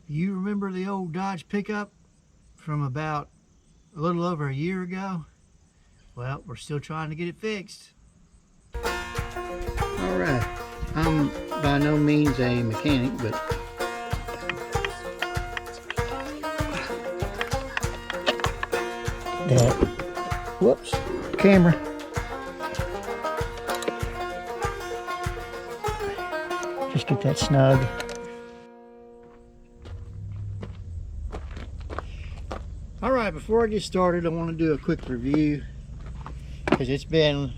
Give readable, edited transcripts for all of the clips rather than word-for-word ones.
You remember the old Dodge pickup from about a little over a year ago? Well, we're still trying to get it fixed. Alright, I'm by no means a mechanic, but that, whoops, camera. Just get that snug. Alright, before I get started, I want to do a quick review, because it's been,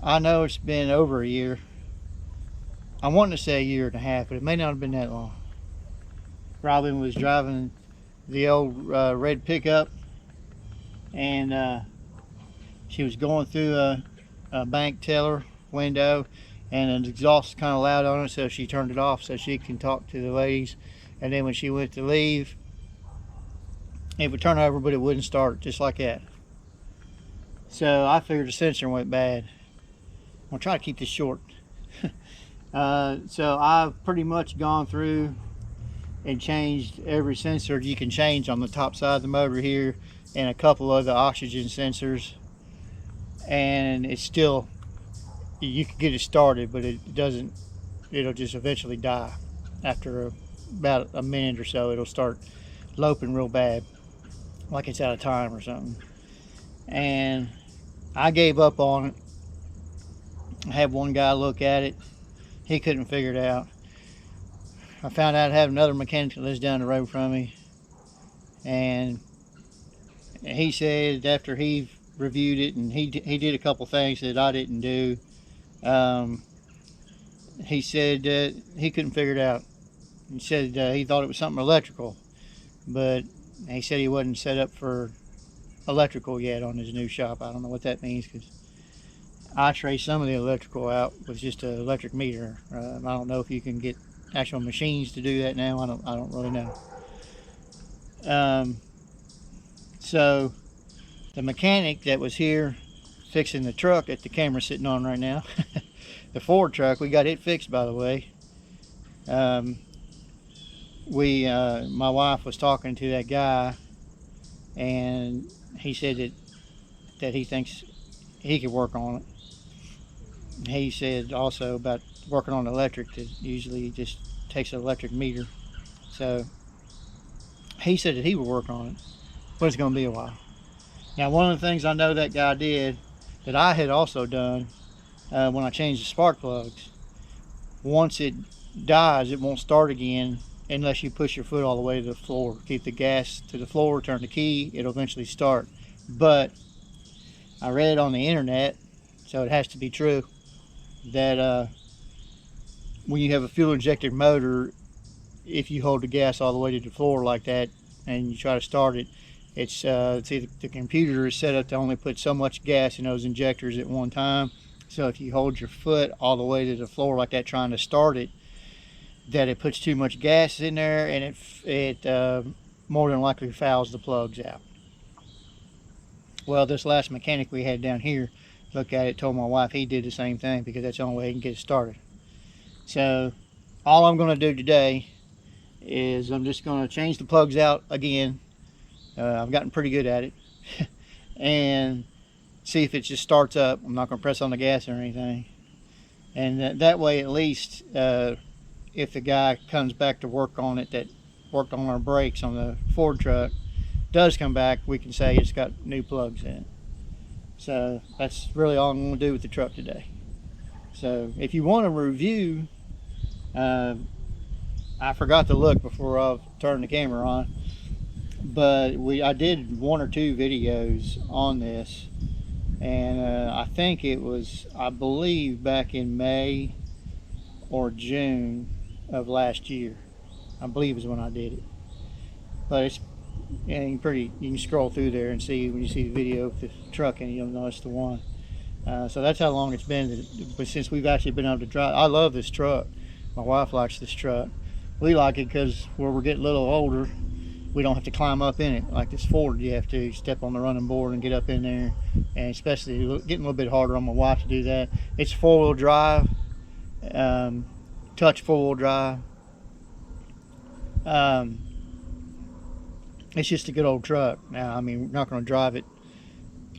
I know it's been over a year. I wanted to say a year and a half, but it may not have been that long. Robin was driving the old red pickup, and she was going through a bank teller window, and an exhaust kind of loud on it, so she turned it off so she can talk to the ladies. And then when she went to leave, it would turn over, but it wouldn't start, just like that. So I figured the sensor went bad. I'm gonna try to keep this short. So I've pretty much gone through and changed every sensor you can change on the top side of the motor here, and a couple of the oxygen sensors, and it's still, you can get it started, but it doesn't, it'll just eventually die. After about a minute or so, it'll start loping real bad, like it's out of time or something. And I gave up on it. I had one guy look at it. He couldn't figure it out. I found out I have another mechanic that lives down the road from me, and he said after he reviewed it, and he did a couple things that I didn't do, he said that he couldn't figure it out. He said he thought it was something electrical, but he said he wasn't set up for electrical yet on his new shop. I don't know what that means, because I traced some of the electrical out with just an electric meter. I don't know if you can get actual machines to do that now. I don't really know. So the mechanic that was here fixing the truck that the camera's sitting on right now, the Ford truck, we got it fixed, by the way. My wife was talking to that guy, and he said that he thinks he could work on it. He said also about working on electric, that usually just takes an electric meter. So he said that he would work on it, but it's going to be a while. Now, one of the things I know that guy did that I had also done when I changed the spark plugs, once it dies, it won't start again unless you push your foot all the way to the floor. Keep the gas to the floor, turn the key, it'll eventually start. But I read on the internet, so it has to be true, that when you have a fuel injected motor, if you hold the gas all the way to the floor like that and you try to start it, it's either the computer is set up to only put so much gas in those injectors at one time. So if you hold your foot all the way to the floor like that trying to start it, that it puts too much gas in there, and it more than likely fouls the plugs out. Well, this last mechanic we had down here look at it, told my wife he did the same thing, because that's the only way he can get it started. So all I'm going to do today is I'm just going to change the plugs out again. I've gotten pretty good at it. And see if it just starts up. I'm not going to press on the gas or anything. And that way, at least, if the guy comes back to work on it that worked on our brakes on the Ford truck does come back, we can say it's got new plugs in it. So that's really all I'm going to do with the truck today. So if you want a review, I forgot to look before I turned the camera on, but I did one or two videos on this, and I think it was, I believe, back in May or June of last year, I believe is when I did it. But it's, and you can scroll through there and see, when you see the video of the truck, and you'll notice the one. So that's how long it's been. But since we've actually been able to drive, I love this truck. My wife likes this truck. We like it because where we're getting a little older, we don't have to climb up in it like this Ford. You have to step on the running board and get up in there, and especially getting a little bit harder on my wife to do that. It's four-wheel drive, touch four-wheel drive. Um, it's just a good old truck. Now, I mean, we're not going to drive it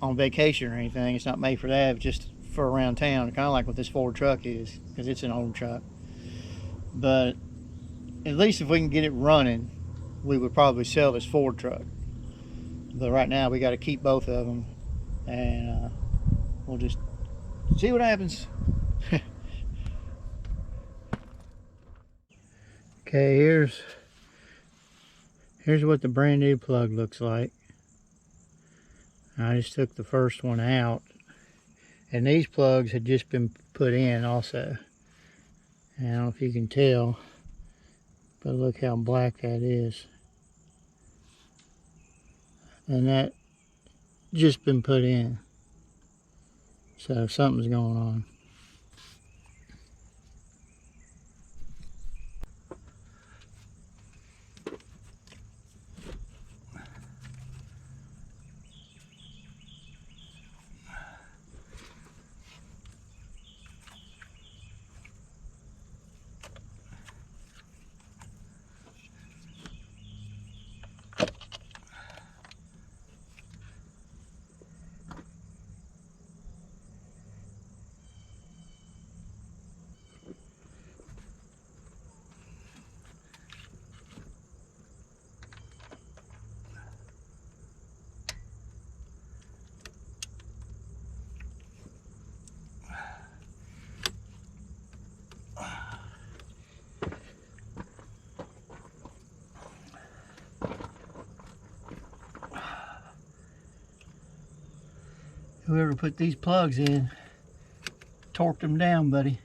on vacation or anything. It's not made for that. It's just for around town, kind of like what this Ford truck is, because it's an old truck. But at least if we can get it running, we would probably sell this Ford truck. But right now, we got to keep both of them, and we'll just see what happens. Okay, here's what the brand new plug looks like. I just took the first one out, and these plugs had just been put in also. And I don't know if you can tell, but look how black that is. And that just been put in. So something's going on. Whoever put these plugs in torqued them down, buddy.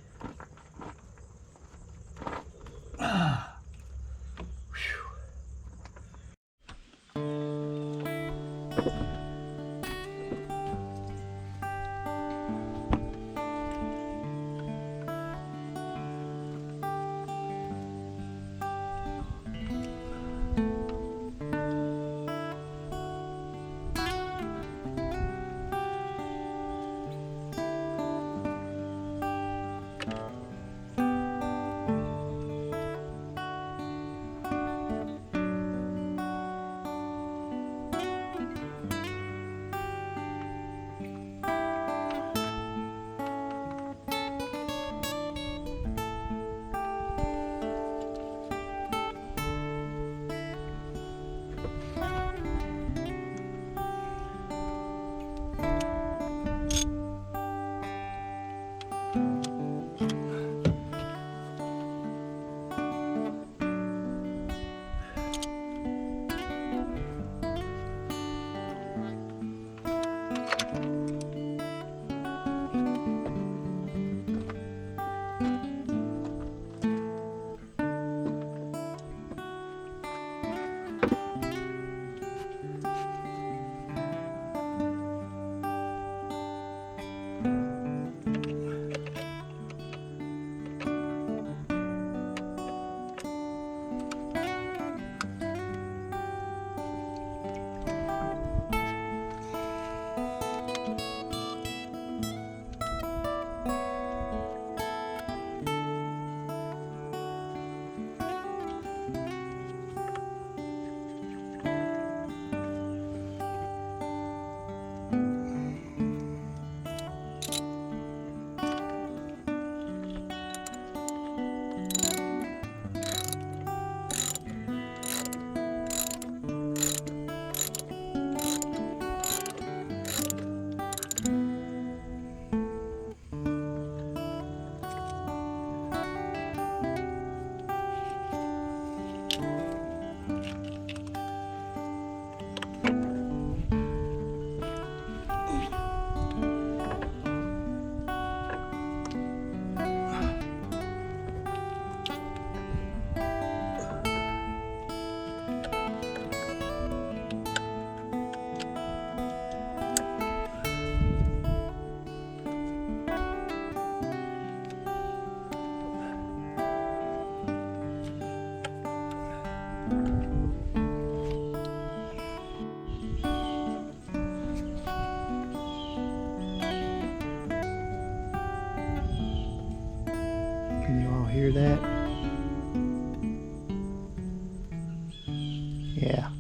Yeah,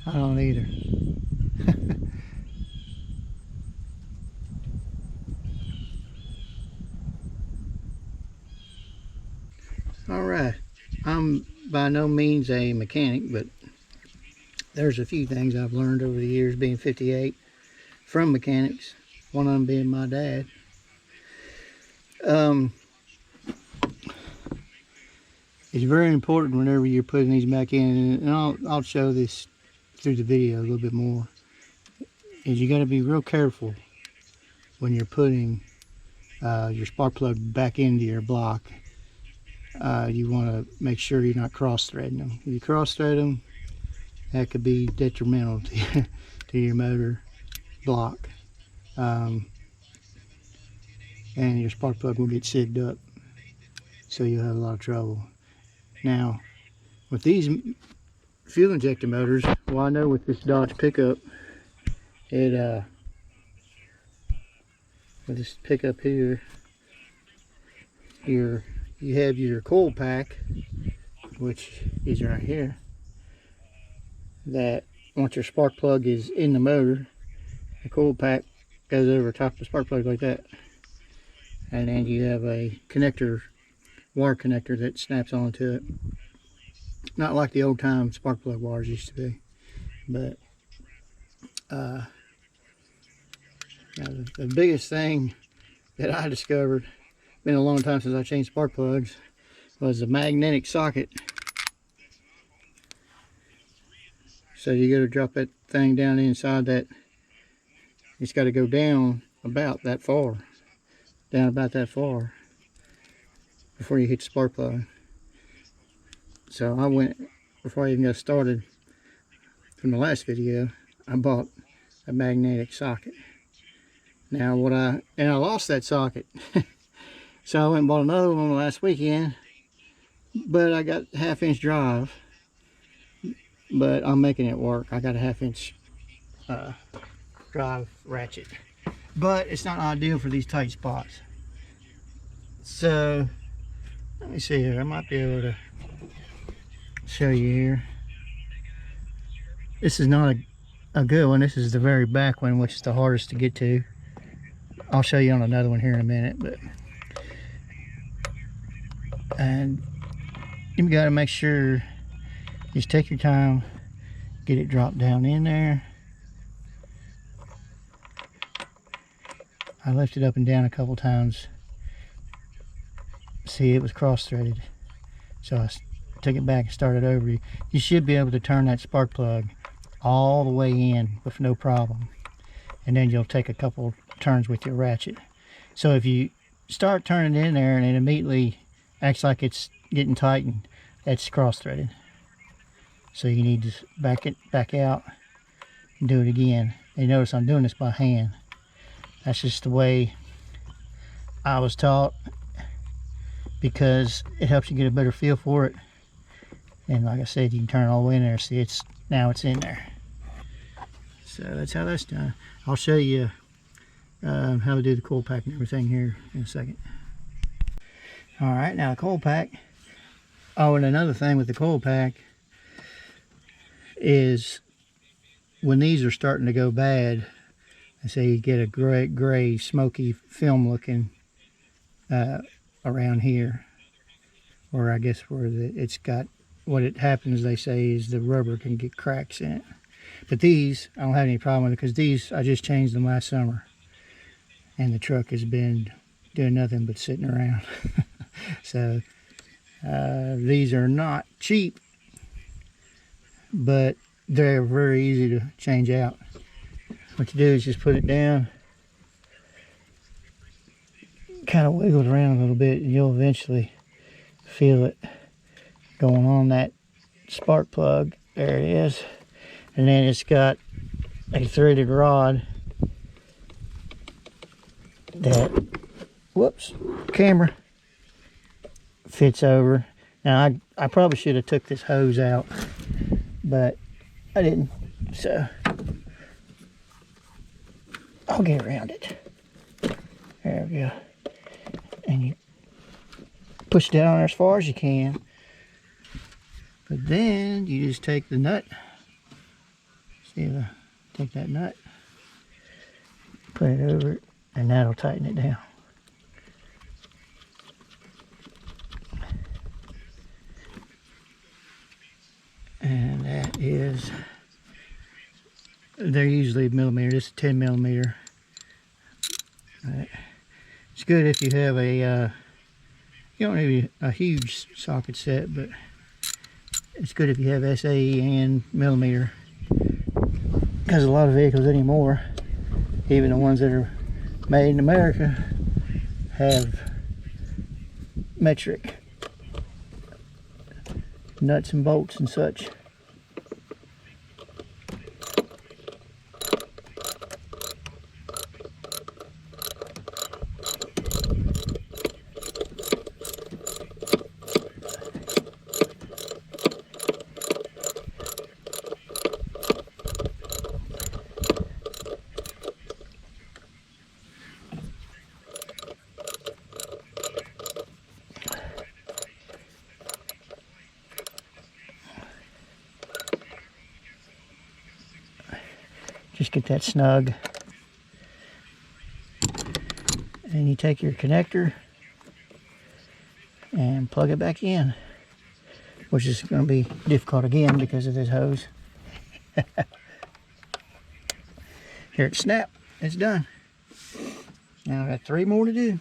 I don't either. All right, I'm by no means a mechanic, but there's a few things I've learned over the years being 58 from mechanics, one of them being my dad. It's very important whenever you're putting these back in, and I'll show this through the video a little bit more, is you got to be real careful when you're putting your spark plug back into your block. You want to make sure you're not cross-threading them. If you cross-thread them, that could be detrimental to your motor block, and your spark plug will get sigged up, so you'll have a lot of trouble. Now, with these fuel injector motors, well, I know with this Dodge pickup, with this pickup here, you have your coil pack, which is right here, that once your spark plug is in the motor, the coil pack goes over top of the spark plug like that, and then you have a connector, wire connector that snaps onto it. Not like the old time spark plug wires used to be, but the biggest thing that I discovered, been a long time since I changed spark plugs, was the magnetic socket. So you got to drop that thing down inside that. It's got to go down about that far, before you hit the spark plug. So I went, before I even got started, from the last video, I bought a magnetic socket. Now I lost that socket. So I went and bought another one last weekend, but I got 1/2 inch drive, but I'm making it work. I got a 1/2 inch drive ratchet, but it's not ideal for these tight spots. So let me see here, I might be able to show you here. This is not a good one. This is the very back one, which is the hardest to get to. I'll show you on another one here in a minute, and you got to make sure, just take your time, get it dropped down in there. I lifted up and down a couple times. See, it was cross-threaded, so I took it back and started over. You should be able to turn that spark plug all the way in with no problem, and then you'll take a couple turns with your ratchet. So if you start turning it in there and it immediately acts like it's getting tightened, that's cross-threaded. So you need to back out and do it again. And you notice I'm doing this by hand. That's just the way I was taught, because it helps you get a better feel for it. And like I said, you can turn it all the way in there. See, now it's in there. So that's how that's done. I'll show you how to do the coil pack and everything here in a second. All right, now the coil pack. Oh, and another thing with the coil pack is when these are starting to go bad, I say you get a gray, smoky film looking around here, or I guess where it's got, what it happens, they say, is the rubber can get cracks in it. But these, I don't have any problem with it, because these, I just changed them last summer, and the truck has been doing nothing but sitting around. So these are not cheap, but they're very easy to change out. What you do is just put it down, kind of wiggle it around a little bit, and you'll eventually feel it going on that spark plug. There it is. And then it's got a threaded rod that, whoops, camera, fits over. Now I probably should have took this hose out, but I didn't, so I'll get around it. There we go. And you push it down there as far as you can. But then you just take the nut. See if I take that nut, put it over it, and that'll tighten it down. And that is, they're usually millimeter. This is 10 millimeter. It's good if you have a, you don't need a huge socket set, but it's good if you have SAE and millimeter. Because a lot of vehicles anymore, even the ones that are made in America, have metric nuts and bolts and such. Just get that snug. And you take your connector and plug it back in, which is going to be difficult again because of this hose. Here it snap. It's done. Now I got 3 more to do.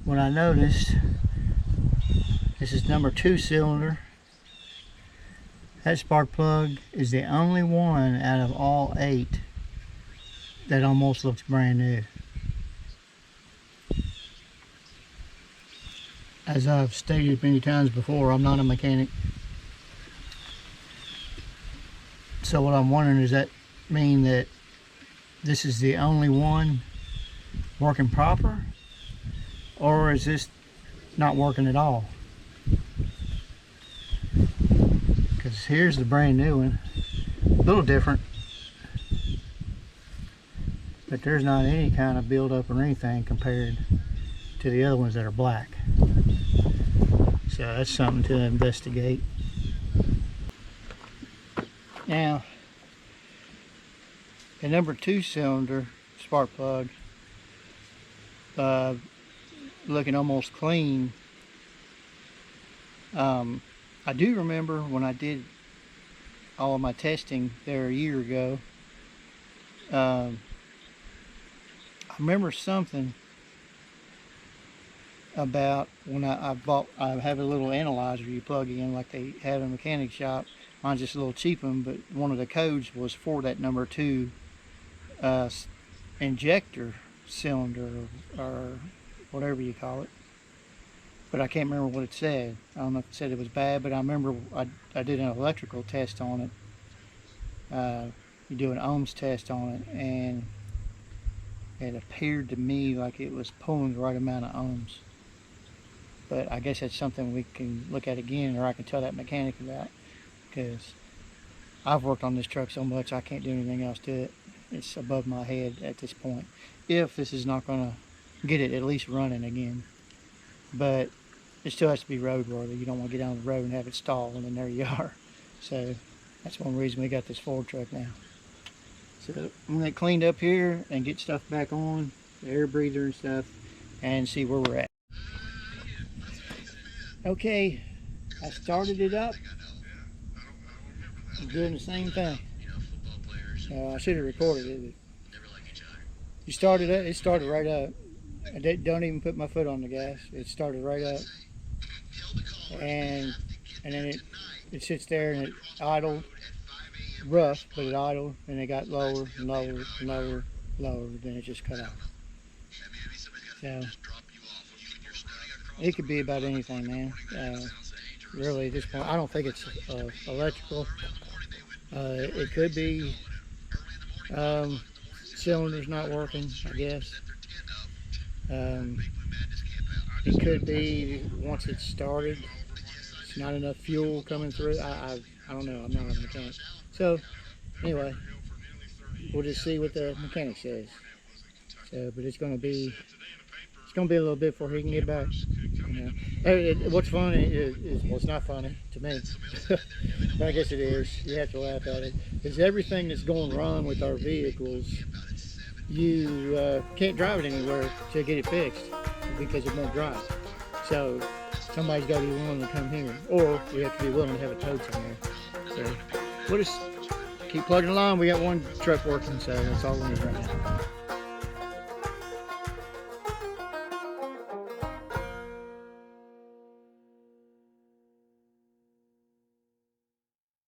What I noticed, this is number 2 cylinder. That spark plug is the only one out of all 8 that almost looks brand new. As I've stated many times before, I'm not a mechanic. So what I'm wondering, does that mean that this is the only one working proper? Or is this not working at all? Because here's the brand new one. A little different. But there's not any kind of buildup or anything compared to the other ones that are black. So that's something to investigate. Now, the number 2 cylinder spark plug, looking almost clean. I do remember when I did all of my testing there a year ago, I remember something about when I have a little analyzer you plug in like they have in a mechanic shop. Mine's just a little cheap one, but one of the codes was for that number 2 injector cylinder or whatever you call it. But I can't remember what it said. I don't know if it said it was bad, but I remember I did an electrical test on it. You do an ohms test on it, and it appeared to me like it was pulling the right amount of ohms. But I guess that's something we can look at again, or I can tell that mechanic about, because I've worked on this truck so much I can't do anything else to it. It's above my head at this point. If this is not going to get it at least running again. But it still has to be roadworthy. You don't want to get down the road and have it stall, and then there you are. So that's one reason we got this Ford truck now. So I'm going to clean up here and get stuff back on, the air breather and stuff, and see where we're at. Okay, I started it up. I'm doing the same thing. I should have recorded it. But you started it. It started right up. I don't even put my foot on the gas. It started right up, and then it sits there and it idled, rough, but it idled, and it got lower and lower and lower, lower. Then it just cut off. So it could be about anything, man. Really, at this point, I don't think it's electrical. It could be cylinders not working, I guess. It could be once it's started, it's not enough fuel coming through. I don't know. I'm not a mechanic. So anyway, we'll just see what the mechanic says. So, but it's going to be a little bit before he can get back. You know, what's funny is well, it's not funny to me, but I guess it is. You have to laugh at it. Is everything that's going wrong with our vehicles, you can't drive it anywhere to get it fixed because it won't drive. So somebody's got to be willing to come here, or we have to be willing to have it towed somewhere. So we'll just keep plugging along. We got one truck working, so that's all we need right now.